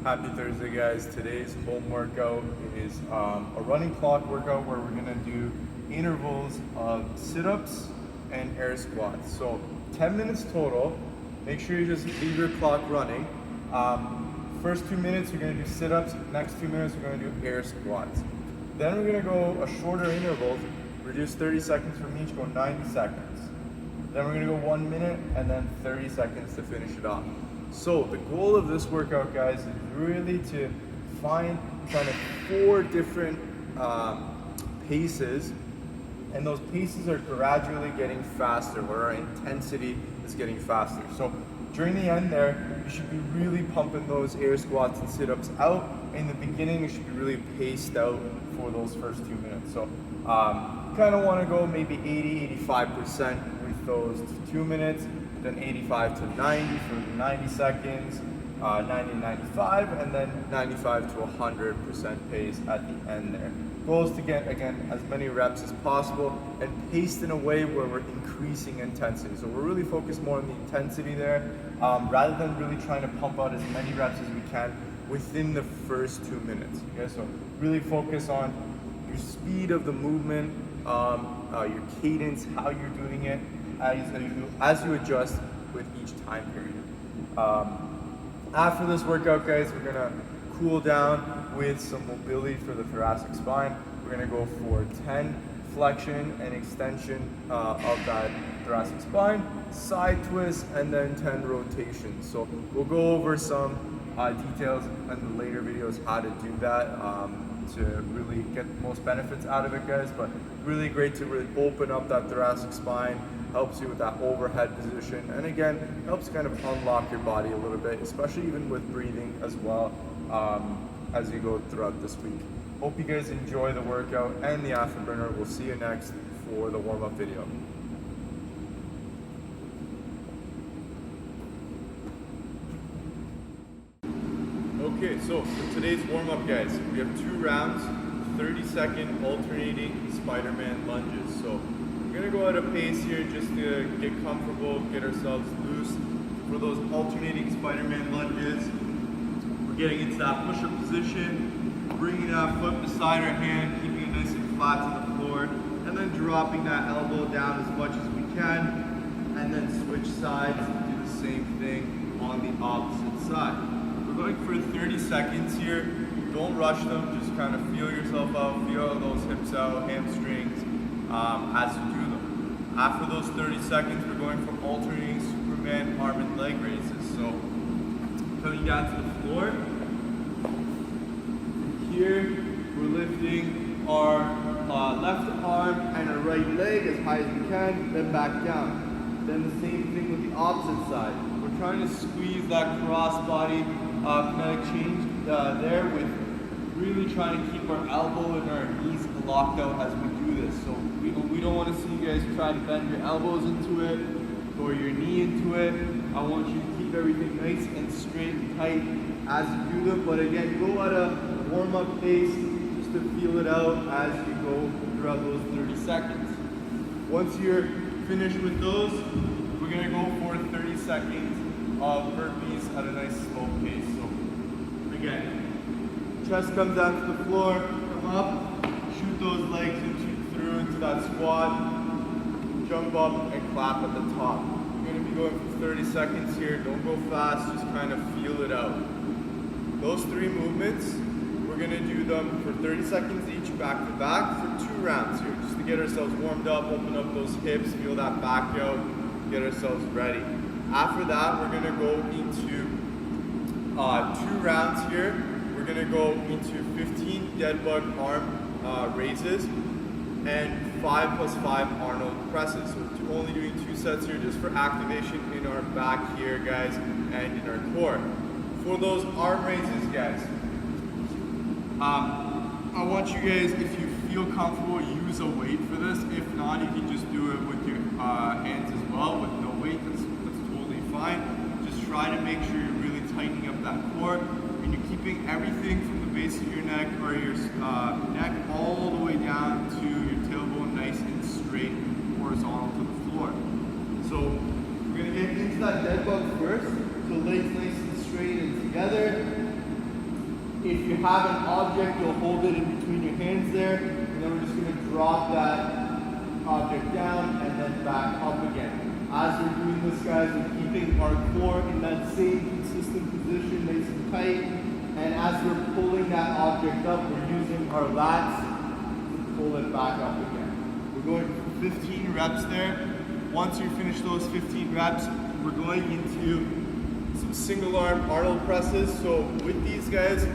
Happy Thursday, guys. Today's home workout is a running clock workout where we're gonna do intervals of sit-ups and air squats. So 10 minutes total. Make sure you just leave your clock running. First 2 minutes, you're gonna do sit-ups. Next 2 minutes, we're gonna do air squats. Then we're gonna go a shorter interval, reduce 30 seconds from each, go 90 seconds. Then we're gonna go 1 minute and then 30 seconds to finish it off. So the goal of this workout, guys, is really to find kind of 4 different paces, and those paces are gradually getting faster, where our intensity is getting faster. So during the end there, you should be really pumping those air squats and sit-ups out. In the beginning, you should be really paced out for those first 2 minutes. So kind of want to go maybe 80-85% with those 2 minutes, then 85 to 90 for 90 seconds, 90 to 95, and then 95 to 100% pace at the end there. Goal is to get, again, as many reps as possible and paced in a way where we're increasing intensity. So we're really focused more on the intensity there, rather than really trying to pump out as many reps as we can within the first 2 minutes. Okay, so really focus on your speed of the movement, your cadence, how you're doing it, as you adjust with each time period. After this workout, guys, we're gonna cool down with some mobility for the thoracic spine. We're gonna go for 10 flexion and extension of that thoracic spine, side twist, and then 10 rotations. So we'll go over some details in the later videos how to do that to really get the most benefits out of it, guys. But really great to really open up that thoracic spine, helps you with that overhead position, and again, helps kind of unlock your body a little bit, especially even with breathing as well, as you go throughout this week. Hope you guys enjoy the workout and the Afterburner. We'll see you next for the warm-up video. Okay, so for today's warm-up, guys, we have 2 rounds, 30-second alternating Spiderman lunges. So we're gonna go at a pace here just to get comfortable, get ourselves loose. For those alternating Spiderman lunges, we're getting into that push-up position, bringing that foot beside our hand, keeping it nice and flat to the floor, and then dropping that elbow down as much as we can, and then switch sides and do the same thing on the opposite side. We're going for 30 seconds here. Don't rush them, just kind of feel yourself out, feel those hips out, hamstrings, as you do them. After those 30 seconds, we're going for alternating Superman arm and leg raises. So coming down to the floor. Here, we're lifting our left arm and our right leg as high as we can, then back down. Then the same thing with the opposite side. We're trying to squeeze that cross-body kinetic change there, with really trying to keep our elbow and our knees locked out as we do this. So we don't want to see you guys try to bend your elbows into it or your knee into it. I want you to keep everything nice and straight and tight as you do them. But again, go at a warm-up pace just to feel it out as you go throughout those 30 seconds. Once you're finished with those, we're going to go for 30 seconds of burpees at a nice slow pace. So again, chest comes down to the floor, come up, shoot those legs through into that squat, jump up and clap at the top. You're going to be going for 30 seconds here. Don't go fast, just kind of feel it out. Those 3 movements, we're going to do them for 30 seconds each, back to back, for 2 rounds here, just to get ourselves warmed up, open up those hips, feel that back out, get ourselves ready. After that, we're going to go into 2 rounds here. We're going to go into 15 Deadbug arm raises and 5 plus 5 Arnold presses. So we're only doing 2 sets here just for activation in our back here, guys, and in our core. For those arm raises, guys, I want you guys, if you feel comfortable, use a weight for this. If not, you can just do it with your hands as well with no weight. That's totally fine. Just try to make sure you're really tightening up that core and you're keeping everything from the base of your neck or your neck all the way down to your tailbone nice and straight and horizontal to the floor. So we're going to get into that dead bug first. So legs nice and straight and together. have an object, you'll hold it in between your hands there, and then we're just going to drop that object down and then back up again. As we're doing this, guys, we're keeping our core in that same consistent position, nice and tight. And as we're pulling that object up, we're using our lats to pull it back up again. We're going for 15 reps there. Once you finish those 15 reps, we're going into some single arm Arnold presses. So with these guys,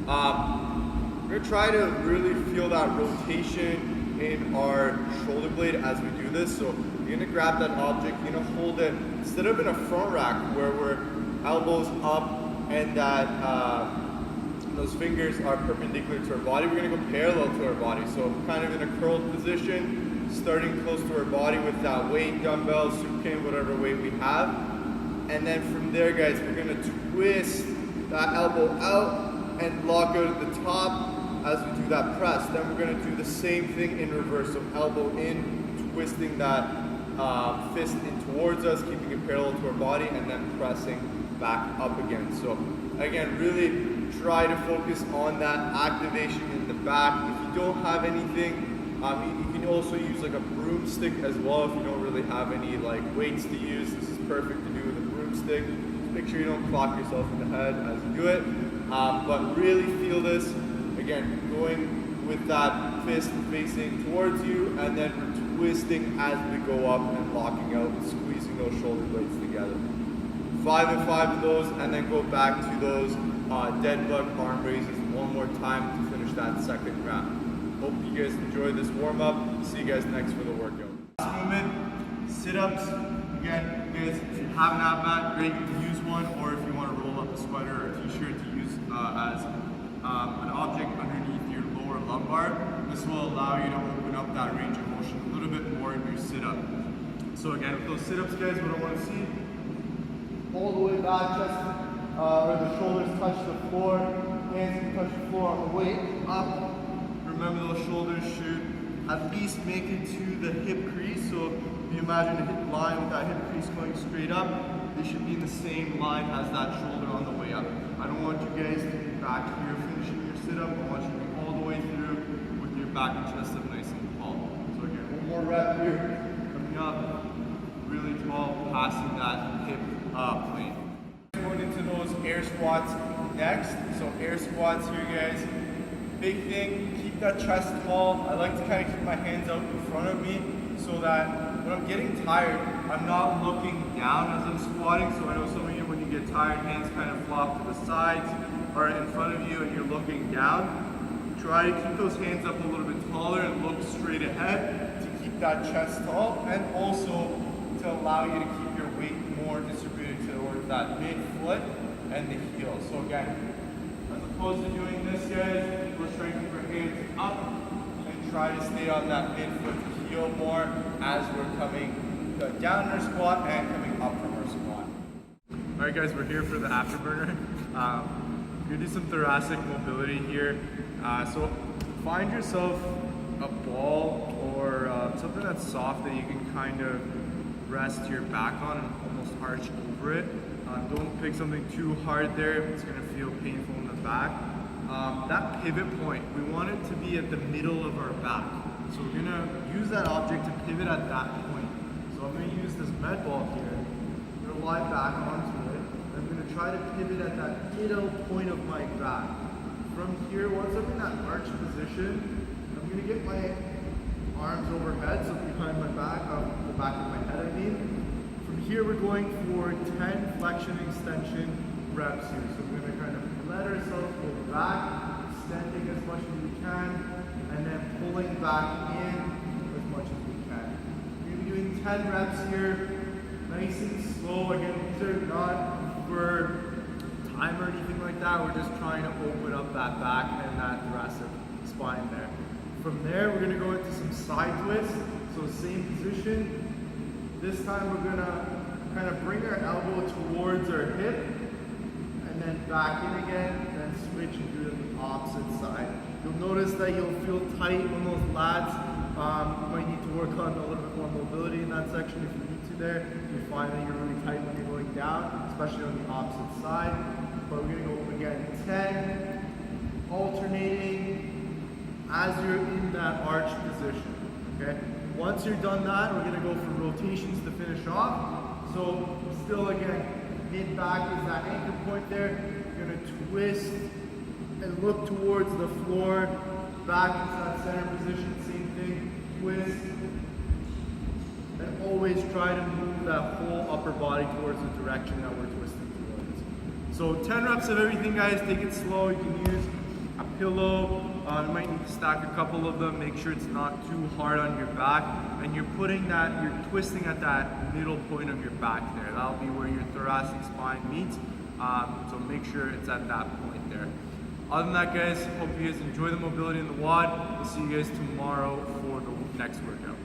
we're gonna try to really feel that rotation in our shoulder blade as we do this. So you're gonna grab that object, you're gonna hold it, instead of in a front rack where we're elbows up and that those fingers are perpendicular to our body, we're gonna go parallel to our body. So kind of in a curled position, starting close to our body with that weight, dumbbell, supine, whatever weight we have. And then from there, guys, we're gonna twist that elbow out and lock out at the top as we do that press. Then we're gonna do the same thing in reverse. So elbow in, twisting that fist in towards us, keeping it parallel to our body, and then pressing back up again. So again, really try to focus on that activation in the back. If you don't have anything, you can also use like a broomstick as well if you don't really have any like weights to use. This is perfect to do with a broomstick. Just make sure you don't clock yourself in the head as you do it. But really feel this, again, going with that fist facing towards you, and then we're twisting as we go up and locking out and squeezing those shoulder blades together. 5 and 5 of those, and then go back to those Deadbug arm raises one more time to finish that second round. Hope you guys enjoyed this warm-up. See you guys next for the workout. Last movement, sit-ups. Again, guys, if you have an ab mat, great, you can use one, or if you want to roll up a sweater or a t-shirt to use as an object underneath your lower lumbar, this will allow you to open up that range of motion a little bit more in your sit-up. So again, with those sit-ups, guys, what I want to see, all the way back, chest, or the shoulders touch the floor, hands can touch the floor on the way up. Remember those shoulders should at least make it to the hip crease. So if you imagine a hip line with that hip crease going straight up, they should be in the same line as that shoulder on the way up. I don't want you guys to be back here finishing your sit-up. I want you to be all the way through with your back and chest up nice and tall. So again, one more rep here, coming up, really tall, passing that hip plane. Going into those air squats next. So air squats here, guys. Big thing, keep that chest tall. I like to kind of keep my hands out in front of me so that when I'm getting tired, I'm not looking down as I'm squatting. So I know some of you, when you get tired, hands kind of flop to the sides or in front of you and you're looking down. Try to keep those hands up a little bit taller and look straight ahead to keep that chest tall, and also to allow you to keep your weight more distributed towards that mid-foot and the heel. So again, as opposed to doing this, guys, let's try to keep our hands up and try to stay on that mid-foot to heel more as we're coming down our squat and coming up from our squat. All right, guys, we're here for the Afterburner. We're gonna do some thoracic mobility here. So find yourself a ball or something that's soft that you can kind of rest your back on and almost arch over it. Don't pick something too hard there. It's going to feel painful in the back. That pivot point, we want it to be at the middle of our back. So we're going to use that object to pivot at that point. So I'm going to use this med ball here. I'm going to lie back onto it. I'm going to try to pivot at that middle point of my back. From here, once I'm in that arch position, I'm going to get my arms overhead, so behind my back, the back of my head, I mean. From here, we're going for 10 flexion extension reps here. So we're going to kind of let ourselves go back, extending as much as we can, and then pulling back in as much as we can. We're going to be doing 10 reps here, nice and slow. Again, these are not for time or anything like that. We're just trying to open up that back and that thoracic spine there. From there, we're going to go into some side twists. So same position. This time we're going to kind of bring our elbow towards our hip and then back in again, and then switch and do it on the opposite side. You'll notice that you'll feel tight on those lats. You might need to work on a little bit more mobility in that section if you need to there. You find that you're really tight when you're going down, especially on the opposite side. But we're going to go again, 10, as you're in that arch position, okay? Once you're done that, we're gonna go for rotations to finish off. So still again, mid-back is that anchor point there. You're gonna twist and look towards the floor, back into that center position, same thing, twist, and always try to move that whole upper body towards the direction that we're twisting towards. So 10 reps of everything, guys. Take it slow. You can use a pillow. You might need to stack a couple of them. Make sure it's not too hard on your back. And you're putting that, you're twisting at that middle point of your back there. That'll be where your thoracic spine meets. So make sure it's at that point there. Other than that, guys, hope you guys enjoy the mobility in the WOD. We'll see you guys tomorrow for the next workout.